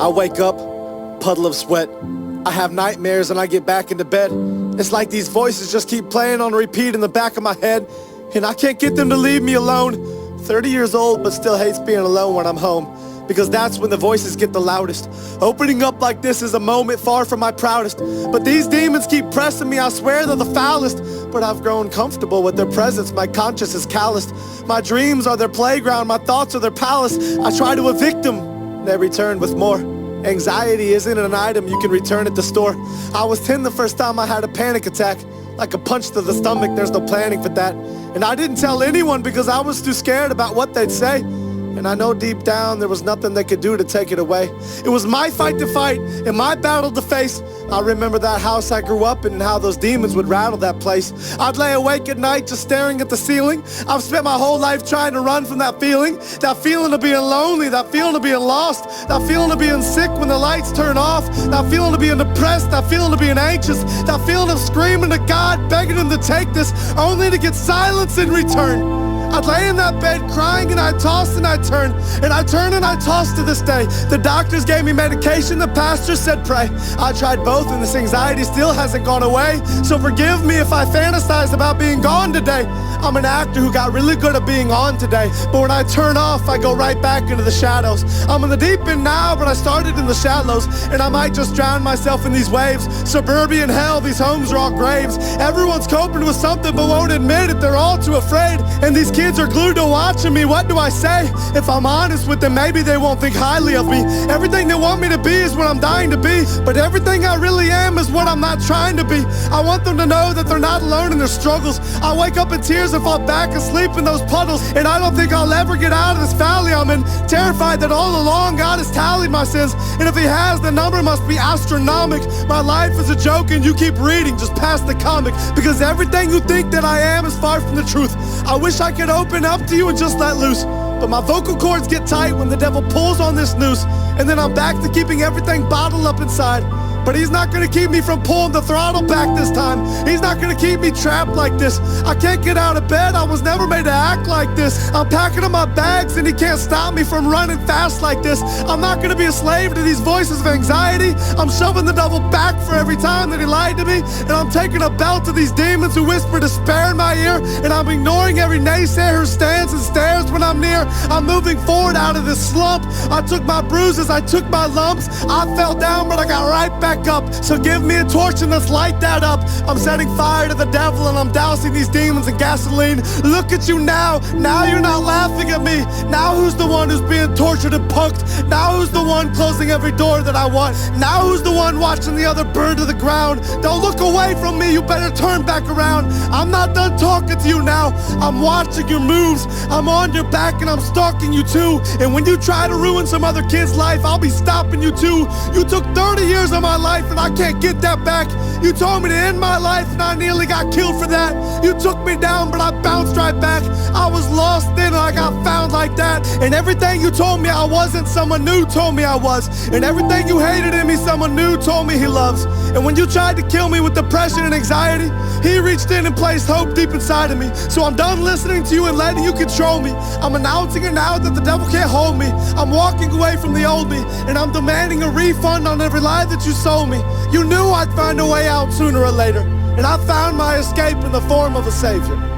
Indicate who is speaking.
Speaker 1: I wake up, puddle of sweat. I have nightmares and I get back into bed. It's like these voices just keep playing on repeat in the back of my head, and I can't get them to leave me alone. 30 years old, but still hates being alone when I'm home, because that's when the voices get the loudest. Opening up like this is a moment far from my proudest, but these demons keep pressing me. I swear they're the foulest, but I've grown comfortable with their presence. My conscience is calloused. My dreams are their playground, my thoughts are their palace. I try to evict them, they return with more. Anxiety isn't an item you can return at the store. I was 10 the first time I had a panic attack. Like a punch to the stomach, there's no planning for that. And I didn't tell anyone because I was too scared about what they'd say. And I know deep down there was nothing they could do to take it away. It was my fight to fight and my battle to face. I remember that house I grew up in and how those demons would rattle that place. I'd lay awake at night just staring at the ceiling. I've spent my whole life trying to run from that feeling of being lonely, that feeling of being lost, that feeling of being sick when the lights turn off, that feeling of being depressed, that feeling of being anxious, that feeling of screaming to God, begging him to take this, only to get silence in return. I'd lay in that bed crying and I'd toss and I'd turn, and I turn and I toss to this day. The doctors gave me medication, the pastor said pray. I tried both and this anxiety still hasn't gone away. So forgive me if I fantasize about being gone today. I'm an actor who got really good at being on today, but when I turn off, I go right back into the shadows. I'm in the deep end now, but I started in the shallows, and I might just drown myself in these waves. Suburban hell, these homes are all graves. Everyone's coping with something but won't admit it. They're all too afraid, and these kids are glued to watching me. What do I say? If I'm honest with them, maybe they won't think highly of me. Everything they want me to be is what I'm dying to be, but everything I really am is what I'm not trying to be. I want them to know that they're not alone in their struggles. I wake up in tears and fall back asleep in those puddles, and I don't think I'll ever get out of this valley I'm in. Terrified that all along God has tallied my sins, and if he has, the number must be astronomical. My life is a joke and you keep reading, just past the comic, because everything you think that I am is far from the truth. I wish I could open up to you and just let loose, but my vocal cords get tight when the devil pulls on this noose, and then I'm back to keeping everything bottled up inside. But he's not gonna keep me from pulling the throttle back this time. He's not gonna keep me trapped like this. I can't get out of bed, I was never made to act like this. I'm packing up my bags and he can't stop me from running fast like this. I'm not gonna be a slave to these voices of anxiety. I'm shoving the devil back for every time that he lied to me, and I'm taking a belt to these demons who whisper despair in my ear, and I'm ignoring every naysayer who stands and stares when I'm near. I'm moving forward out of this slump. I took my bruises, I took my lumps. I fell down, but I got right back up. So give me a torch and let's light that up. I'm setting fire to the devil and I'm dousing these demons in gasoline. Look at you now you're not laughing at me. Now who's the one who's being tortured and punked? Now who's the one closing every door that I want? Now who's the one watching the other burn to the ground? Don't look away from me, you better turn back around. I'm not done talking to you now. I'm watching your moves. I'm on your back and I'm stalking you too. And when you try to ruin some other kid's life, I'll be stopping you too. You took 30 years of my life and I can't get that back. You told me to end my life and I nearly got killed for that. You took me down but I bounced right back. I was lost then and I got found like that. And everything you told me I wasn't, someone new told me I was. And everything you hated in me, someone new told me he loves. And when you tried to kill me with depression and anxiety, he reached in and placed hope deep inside of me. So I'm done listening to you and letting you control me. I'm announcing it now that the devil can't hold me. I'm walking away from the old me, and I'm demanding a refund on every lie that you sold me. You knew I'd find a way out sooner or later, and I found my escape in the form of a savior.